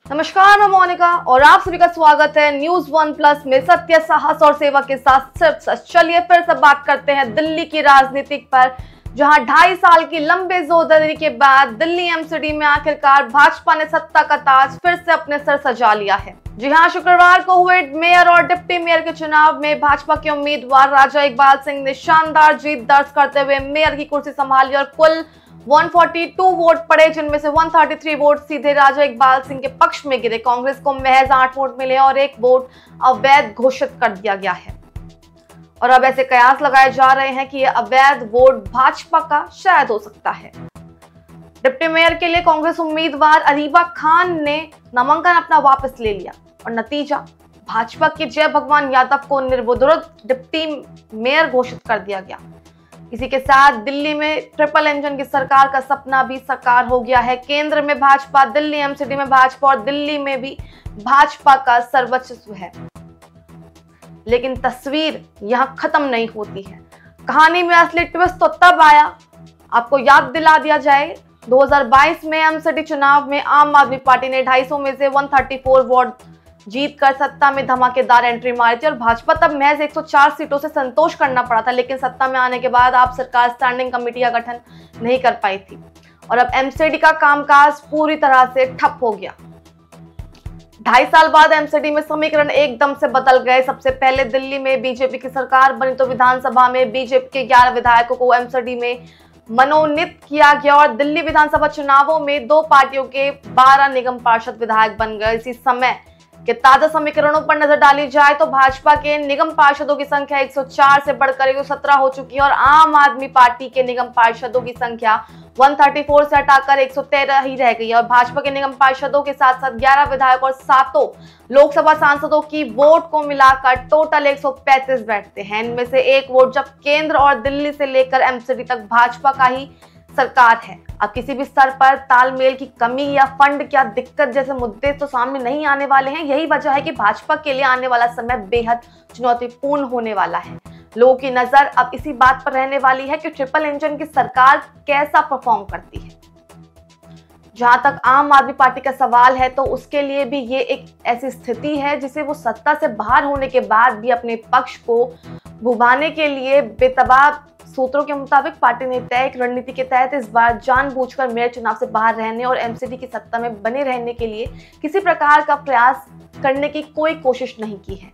नमस्कार, मैं मोनिका और आप सभी का स्वागत है न्यूज वन प्लस में सत्य, साहस और सेवा के साथ सिर्फ सच। चलिए फिर से बात करते हैं दिल्ली की राजनीति पर, जहां 2.5 साल की लंबे जोरदारी के बाद दिल्ली एमसीडी में आखिरकार भाजपा ने सत्ता का ताज फिर से अपने सर सजा लिया है। जी हां, शुक्रवार को हुए मेयर और डिप्टी मेयर के चुनाव में भाजपा के उम्मीदवार राजा इकबाल सिंह ने शानदार जीत दर्ज करते हुए मेयर की कुर्सी संभाली और कुल 142 वोट पड़े, जिनमें से 133 वोट सीधे राजा इकबाल सिंह के पक्ष में गिरे। कांग्रेस को महज 8 वोट मिले और 1 वोट अवैध घोषित कर दिया गया है और अब ऐसे कयास लगाए जा रहे हैं कि यह अवैध वोट भाजपा का शायद हो सकता है। डिप्टी मेयर के लिए कांग्रेस उम्मीदवार अरीबा खान ने नामांकन अपना वापस ले लिया और नतीजा भाजपा के जय भगवान यादव को निर्विरोध डिप्टी मेयर घोषित कर दिया गया। इसी के साथ दिल्ली में ट्रिपल इंजन की सरकार का सपना भी साकार हो गया है। केंद्र में भाजपा, दिल्ली एमसीडी में भाजपा और दिल्ली में भी भाजपा का सर्वस्व है। लेकिन तस्वीर यहां खत्म नहीं होती है। कहानी में असली ट्विस्ट तो तब आया, आपको याद दिला दिया जाए, 2022 में एमसीडी चुनाव में आम आदमी पार्टी ने 250 में से 134 वोट जीत कर सत्ता में धमाकेदार एंट्री मारी थी और भाजपा तब महज 104 सीटों से संतोष करना पड़ा था। लेकिन सत्ता में आने के बाद आप सरकार स्टैंडिंग कमेटी का गठन नहीं कर पाई थी और अब एमसीडी का कामकाज पूरी तरह से ठप हो गया। 2.5 साल बाद एमसीडी में समीकरण एकदम से बदल गए। सबसे पहले दिल्ली में बीजेपी की सरकार बनी तो विधानसभा में बीजेपी के 11 विधायकों को एमसीडी में मनोनीत किया गया और दिल्ली विधानसभा चुनावों में 2 पार्टियों के 12 निगम पार्षद विधायक बन गए। इसी समय के ताजा समीकरणों पर नजर डाली जाए तो भाजपा के निगम पार्षदों की संख्या 104 से बढ़कर 117 हो चुकी है और आम आदमी पार्टी के निगम पार्षदों की संख्या 134 से हटाकर 113 ही रह गई है और भाजपा के निगम पार्षदों के साथ साथ 11 विधायक और 7 लोकसभा सांसदों की वोट को मिलाकर टोटल 135 बैठते हैं। इनमें से 1 वोट जब केंद्र और दिल्ली से लेकर एमसीडी तक भाजपा का ही सरकार है। अब किसी भी स्तर पर तालमेल की कमी या फंड क्या दिक्कत जैसे मुद्दे तो सामने नहीं आने वाले हैं। यही वजह है कि भाजपा के लिए आने वाला समय बेहद चुनौतीपूर्ण होने वाला है। लोगों की नजर अब इसी बात पर रहने वाली है कि ट्रिपल इंजन की सरकार कैसा परफॉर्म करती है। जहां तक आम आदमी पार्टी का सवाल है तो उसके लिए भी ये एक ऐसी स्थिति है जिसे वो सत्ता से बाहर होने के बाद भी अपने पक्ष को भुभाने के लिए बेतबाब सूत्रों के मुताबिक पार्टी ने तय एक रणनीति के तहत इस बार जानबूझकर मेयर चुनाव से बाहर रहने और एमसीडी की सत्ता में बने रहने के लिए किसी प्रकार का प्रयास करने की कोई कोशिश नहीं की है।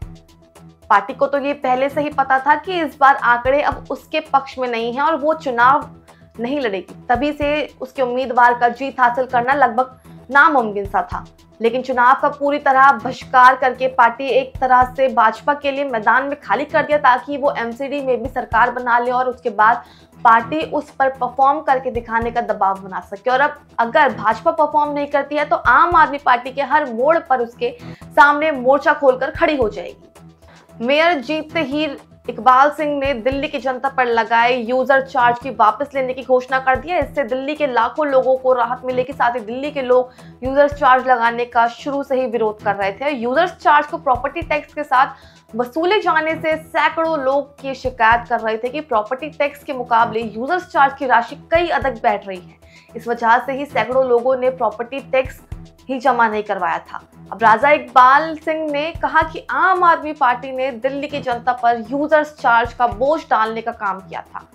पार्टी को तो ये पहले से ही पता था कि इस बार आंकड़े अब उसके पक्ष में नहीं है और वो चुनाव नहीं लड़ेगी, तभी से उसके उम्मीदवार का जीत हासिल करना लगभग नामुमकिन सा था। लेकिन चुनाव का पूरी तरह बहिष्कार करके पार्टी एक तरह से भाजपा के लिए मैदान में खाली कर दिया ताकि वो एमसीडी में भी सरकार बना ले और उसके बाद पार्टी उस पर परफॉर्म करके दिखाने का दबाव बना सके। और अब अगर भाजपा परफॉर्म नहीं करती है तो आम आदमी पार्टी के हर मोड़ पर उसके सामने मोर्चा खोलकर खड़ी हो जाएगी। मेयर जीतते ही इकबाल सिंह ने दिल्ली की जनता पर लगाए यूजर चार्ज की वापस लेने की घोषणा कर दी है। इससे दिल्ली के लाखों लोगों को राहत मिलेगी। साथ ही दिल्ली के लोग यूजर चार्ज लगाने का शुरू से ही विरोध कर रहे थे। यूजर चार्ज को प्रॉपर्टी टैक्स के साथ वसूले जाने से सैकड़ों लोग ये शिकायत कर रहे थे कि प्रॉपर्टी टैक्स के मुकाबले यूजर चार्ज की राशि कई अधिक बैठ रही है। इस वजह से ही सैकड़ों लोगों ने प्रॉपर्टी टैक्स ही जमा नहीं करवाया था। अब राजा इकबाल सिंह ने कहा कि आम आदमी पार्टी ने दिल्ली की जनता पर यूजर्स चार्ज का बोझ डालने का काम किया था।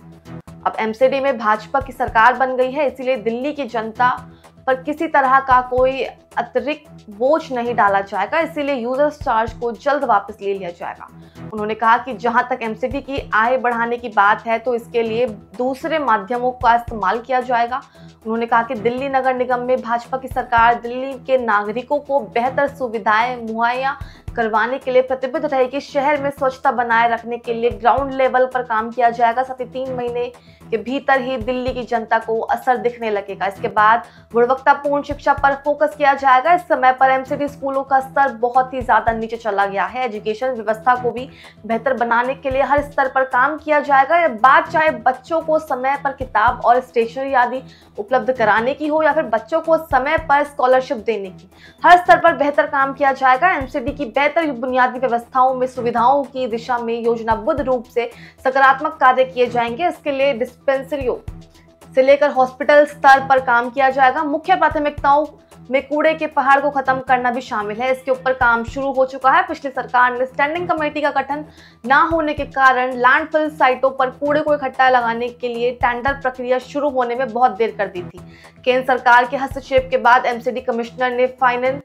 अब एमसीडी में भाजपा की सरकार बन गई है, इसीलिए दिल्ली की जनता पर किसी तरह का कोई अतिरिक्त बोझ नहीं डाला जाएगा, इसीलिए यूजर्स चार्ज को जल्द वापस ले लिया जाएगा। उन्होंने कहा कि जहां तक एमसीडी की आय बढ़ाने की बात है तो इसके लिए दूसरे माध्यमों का इस्तेमाल किया जाएगा। उन्होंने कहा कि दिल्ली नगर निगम में भाजपा की सरकार दिल्ली के नागरिकों को बेहतर सुविधाएं मुहैया करवाने के लिए प्रतिबद्ध रहेगी। शहर में स्वच्छता बनाए रखने के लिए ग्राउंड लेवल पर काम किया जाएगा। साथ ही 3 महीने के भीतर ही दिल्ली की जनता को असर दिखने लगेगा। इसके बाद गुणवत्तापूर्ण शिक्षा पर फोकस किया जाएगा। इस समय पर एमसीडी स्कूलों का स्तर बहुत ही ज्यादा नीचे चला गया है। एजुकेशन व्यवस्था को भी बेहतर बनाने के लिए हर स्तर पर काम किया जाएगा। यह बात चाहे बच्चों को समय पर किताब और स्टेशनरी आदि उपलब्ध कराने की हो या फिर बच्चों को समय पर स्कॉलरशिप देने की, हर स्तर पर बेहतर काम किया जाएगा। एमसीडी की बेहतर बुनियादी व्यवस्थाओं में सुविधाओं की दिशा में योजनाबद्ध रूप से सकारात्मक कार्य किए जाएंगे। इसके लिए डिस्पेंसरियों से लेकर हॉस्पिटल स्तर पर काम किया जाएगा। मुख्य प्राथमिकताओं में कूड़े के पहाड़ को खत्म करना भी शामिल है। इसके ऊपर काम शुरू हो चुका है। पिछली सरकार ने स्टैंडिंग कमेटी का गठन ना होने के कारण लैंडफिल साइटों पर कूड़े को इकट्ठा लगाने के लिए टेंडर प्रक्रिया शुरू होने में बहुत देर कर दी थी। केंद्र सरकार के हस्तक्षेप के बाद एमसीडी कमिश्नर ने फाइनल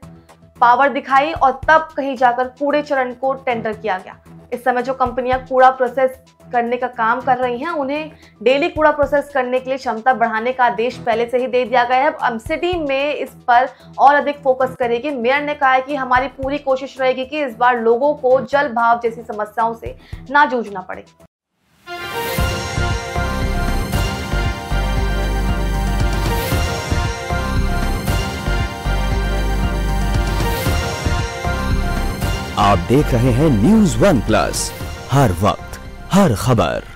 पावर दिखाई और तब कहीं जाकर कूड़े चरण को टेंडर किया गया। इस समय जो कंपनियां कूड़ा प्रोसेस करने का काम कर रही हैं, उन्हें डेली कूड़ा प्रोसेस करने के लिए क्षमता बढ़ाने का आदेश पहले से ही दे दिया गया है। अब एमसीडी में इस पर और अधिक फोकस करेगी। मेयर ने कहा है कि हमारी पूरी कोशिश रहेगी कि इस बार लोगों को जल भाव जैसी समस्याओं से ना जूझना पड़े। आप देख रहे हैं न्यूज़ वन प्लस, हर वक्त हर खबर।